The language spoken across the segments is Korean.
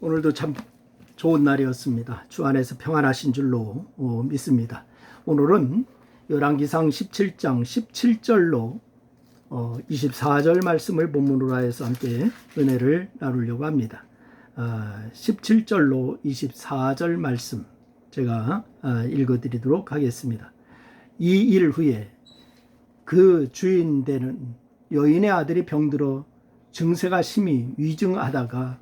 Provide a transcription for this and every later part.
오늘도 참 좋은 날이었습니다. 주 안에서 평안하신 줄로 믿습니다. 오늘은 열왕기상 17장 17절로 24절 말씀을 본문으로 하여서 함께 은혜를 나누려고 합니다. 17절로 24절 말씀 제가 읽어드리도록 하겠습니다. 이 일 후에 그 주인 되는 여인의 아들이 병들어 증세가 심히 위중하다가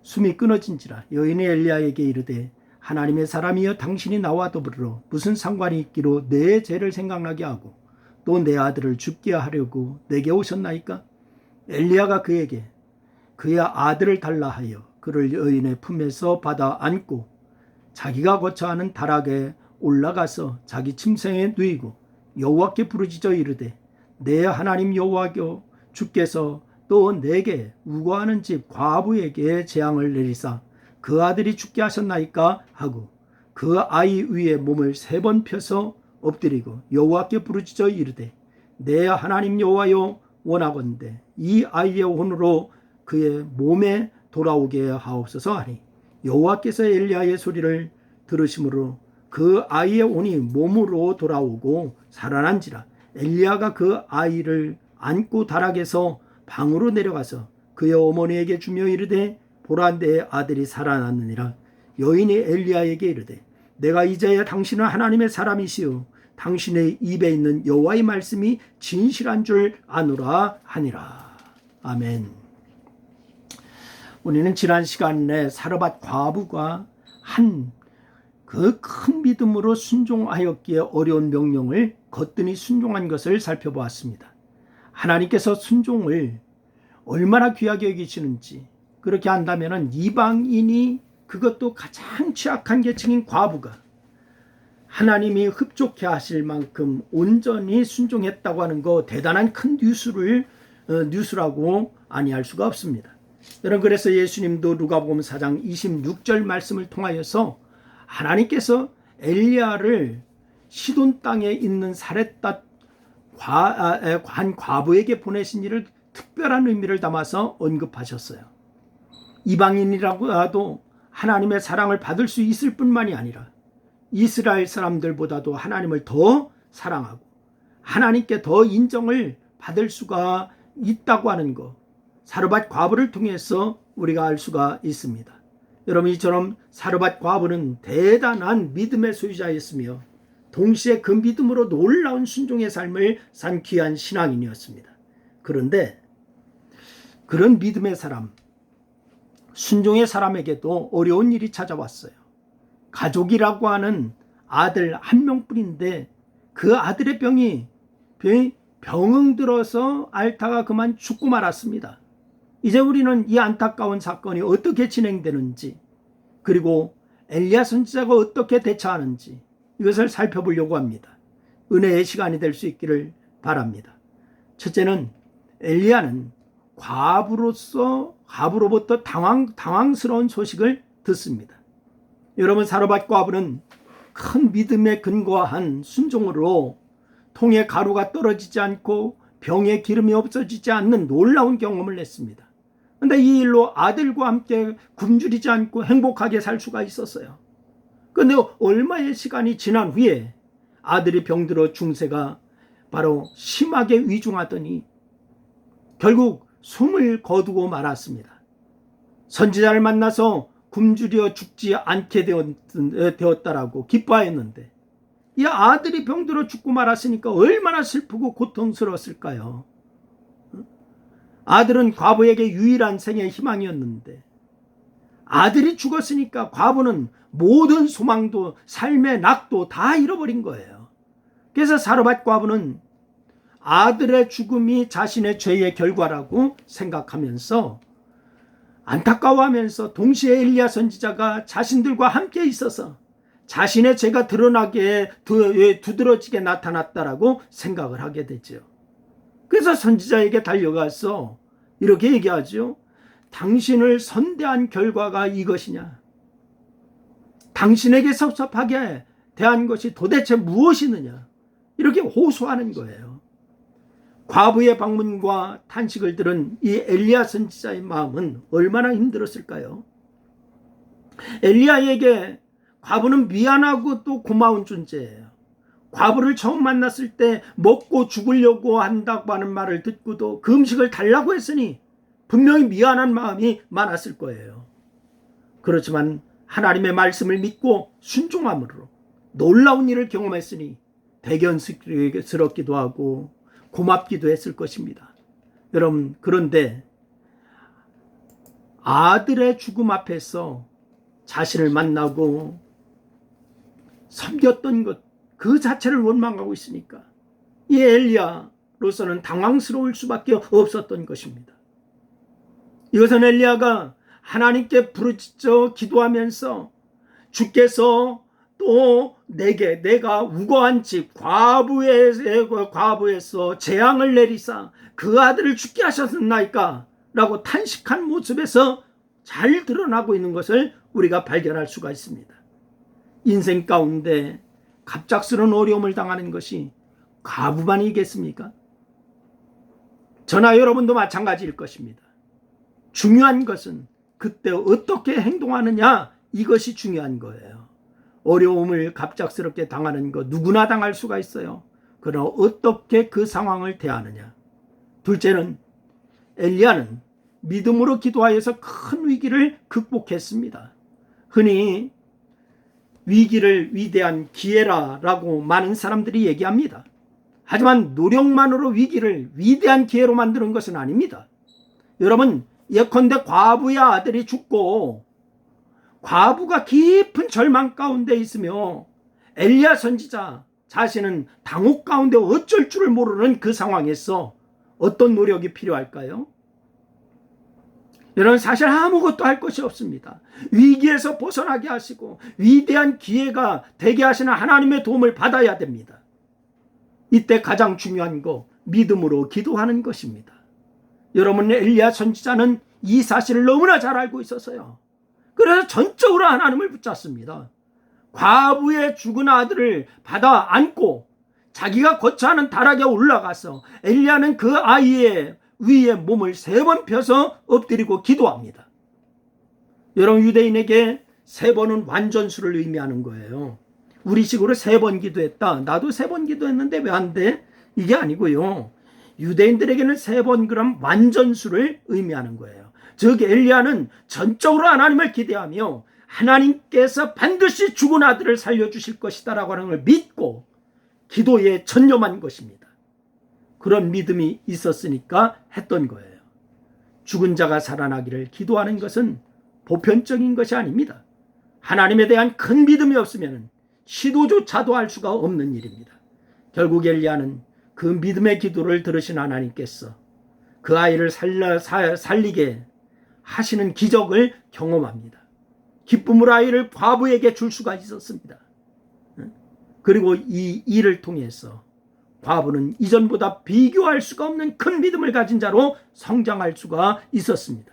숨이 끊어진지라 여인이 엘리야에게 이르되 하나님의 사람이여 당신이 나와 더불어 무슨 상관이 있기로 내 죄를 생각나게 하고 또 내 아들을 죽게 하려고 내게 오셨나이까? 엘리야가 그에게 그의 아들을 달라 하여 그를 여인의 품에서 받아 안고 자기가 거처하는 다락에 올라가서 자기 침상에 누이고 여호와께 부르짖어 이르되 내 하나님 여호와여 주께서 또 내게 우거하는 집 과부에게 재앙을 내리사 그 아들이 죽게 하셨나이까 하고 그 아이 위에 몸을 3번 펴서 엎드리고 여호와께 부르짖어 이르되 내 하나님 여호와여 원하건대 이 아이의 혼으로 그의 몸에 돌아오게 하옵소서 하니 여호와께서 엘리야의 소리를 들으심으로 그 아이의 혼이 몸으로 돌아오고 살아난지라 엘리야가 그 아이를 안고 다락에서 방으로 내려가서 그의 어머니에게 주며 이르되 보라 내 아들이 살아났느니라. 여인이 엘리야에게 이르되 내가 이제야 당신은 하나님의 사람이시오 당신의 입에 있는 여호와의 말씀이 진실한 줄 아노라 하니라. 아멘. 우리는 지난 시간에 사르밧 과부가 한 그 큰 믿음으로 순종하였기에 어려운 명령을 거뜬히 순종한 것을 살펴보았습니다. 하나님께서 순종을 얼마나 귀하게 여기시는지, 그렇게 한다면 이방인이 그것도 가장 취약한 계층인 과부가 하나님이 흡족해 하실 만큼 온전히 순종했다고 하는 거 대단한 큰 뉴스라고 아니할 수가 없습니다. 여러분, 그래서 예수님도 누가복음 4장 26절 말씀을 통하여서 하나님께서 엘리야를 시돈 땅에 있는 사렙닷 관 과부에게 보내신 일을 특별한 의미를 담아서 언급하셨어요. 이방인이라고 해도 하나님의 사랑을 받을 수 있을 뿐만이 아니라 이스라엘 사람들보다도 하나님을 더 사랑하고 하나님께 더 인정을 받을 수가 있다고 하는 것, 사르밧 과부를 통해서 우리가 알 수가 있습니다. 여러분, 이처럼 사르밧 과부는 대단한 믿음의 소유자였으며 동시에 그 믿음으로 놀라운 순종의 삶을 산 귀한 신앙인이었습니다. 그런데 그런 믿음의 사람, 순종의 사람에게도 어려운 일이 찾아왔어요. 가족이라고 하는 아들 한 명뿐인데 그 아들의 병이 병응 들어서 앓다가 그만 죽고 말았습니다. 이제 우리는 이 안타까운 사건이 어떻게 진행되는지, 그리고 엘리야 선지자가 어떻게 대처하는지 이것을 살펴보려고 합니다. 은혜의 시간이 될 수 있기를 바랍니다. 첫째는 엘리야는 과부로부터 당황스러운 소식을 듣습니다. 여러분, 사르밧 과부는 큰 믿음에 근거한 순종으로 통에 가루가 떨어지지 않고 병에 기름이 없어지지 않는 놀라운 경험을 했습니다. 그런데 이 일로 아들과 함께 굶주리지 않고 행복하게 살 수가 있었어요. 그런데 얼마의 시간이 지난 후에 아들이 병들어 중세가 바로 심하게 위중하더니 결국 숨을 거두고 말았습니다. 선지자를 만나서 굶주려 죽지 않게 되었다라고 기뻐했는데 이 아들이 병들어 죽고 말았으니까 얼마나 슬프고 고통스러웠을까요? 아들은 과부에게 유일한 생의 희망이었는데 아들이 죽었으니까 과부는 모든 소망도 삶의 낙도 다 잃어버린 거예요. 그래서 사르밧 과부는 아들의 죽음이 자신의 죄의 결과라고 생각하면서 안타까워하면서 동시에 엘리야 선지자가 자신들과 함께 있어서 자신의 죄가 드러나게 두드러지게 나타났다라고 생각을 하게 되죠. 그래서 선지자에게 달려가서 이렇게 얘기하죠. 당신을 선대한 결과가 이것이냐? 당신에게 섭섭하게 대한 것이 도대체 무엇이느냐? 이렇게 호소하는 거예요. 과부의 방문과 탄식을 들은 이 엘리야 선지자의 마음은 얼마나 힘들었을까요? 엘리야에게 과부는 미안하고 또 고마운 존재예요. 과부를 처음 만났을 때 먹고 죽으려고 한다고 하는 말을 듣고도 그 음식을 달라고 했으니 분명히 미안한 마음이 많았을 거예요. 그렇지만 하나님의 말씀을 믿고 순종함으로 놀라운 일을 경험했으니 대견스럽기도 하고 고맙기도 했을 것입니다. 여러분, 그런데 아들의 죽음 앞에서 자신을 만나고 섬겼던 것, 그 자체를 원망하고 있으니까 이 엘리야로서는 당황스러울 수밖에 없었던 것입니다. 이것은 엘리야가 하나님께 부르짖어 기도하면서 주께서 또 내가 우거한 집 과부에서 재앙을 내리사 그 아들을 죽게 하셨나이까 라고 탄식한 모습에서 잘 드러나고 있는 것을 우리가 발견할 수가 있습니다. 인생 가운데 갑작스러운 어려움을 당하는 것이 과부만이겠습니까? 저나 여러분도 마찬가지일 것입니다. 중요한 것은 그때 어떻게 행동하느냐, 이것이 중요한 거예요. 어려움을 갑작스럽게 당하는 것 누구나 당할 수가 있어요. 그러나 어떻게 그 상황을 대하느냐. 둘째는 엘리야는 믿음으로 기도하여서 큰 위기를 극복했습니다. 흔히 위기를 위대한 기회라고 많은 사람들이 얘기합니다. 하지만 노력만으로 위기를 위대한 기회로 만드는 것은 아닙니다. 여러분, 예컨대 과부의 아들이 죽고 과부가 깊은 절망 가운데 있으며 엘리야 선지자 자신은 당혹 가운데 어쩔 줄을 모르는 그 상황에서 어떤 노력이 필요할까요? 여러분, 사실 아무것도 할 것이 없습니다. 위기에서 벗어나게 하시고 위대한 기회가 되게 하시는 하나님의 도움을 받아야 됩니다. 이때 가장 중요한 거, 믿음으로 기도하는 것입니다. 여러분, 엘리야 선지자는 이 사실을 너무나 잘 알고 있었어요. 그래서 전적으로 하나님을 붙잡습니다. 과부의 죽은 아들을 받아 안고 자기가 거처하는 다락에 올라가서 엘리야는 그 아이의 위에 몸을 3번 펴서 엎드리고 기도합니다. 여러분, 유대인에게 3번은 완전수를 의미하는 거예요. 우리식으로 3번 기도했다, 나도 3번 기도했는데 왜 안 돼? 이게 아니고요. 유대인들에게는 3번 그럼 완전수를 의미하는 거예요. 즉 엘리야는 전적으로 하나님을 기대하며 하나님께서 반드시 죽은 아들을 살려주실 것이다 라고 하는 걸 믿고 기도에 전념한 것입니다. 그런 믿음이 있었으니까 했던 거예요. 죽은 자가 살아나기를 기도하는 것은 보편적인 것이 아닙니다. 하나님에 대한 큰 믿음이 없으면 시도조차도 할 수가 없는 일입니다. 결국 엘리야는 그 믿음의 기도를 들으신 하나님께서 그 아이를 살리게 하시는 기적을 경험합니다. 기쁨으로 아이를 과부에게 줄 수가 있었습니다. 그리고 이 일을 통해서 과부는 이전보다 비교할 수가 없는 큰 믿음을 가진 자로 성장할 수가 있었습니다.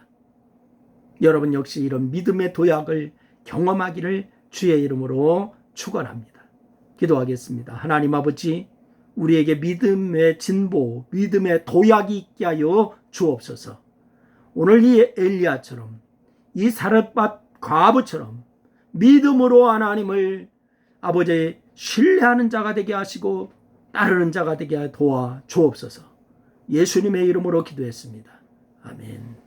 여러분 역시 이런 믿음의 도약을 경험하기를 주의 이름으로 축원합니다. 기도하겠습니다. 하나님 아버지, 우리에게 믿음의 진보, 믿음의 도약이 있게 하여 주옵소서. 오늘 이 엘리야처럼, 이 사렙밭 과부처럼 믿음으로 하나님을 아버지 신뢰하는 자가 되게 하시고 따르는 자가 되게 도와 주옵소서. 예수님의 이름으로 기도했습니다. 아멘.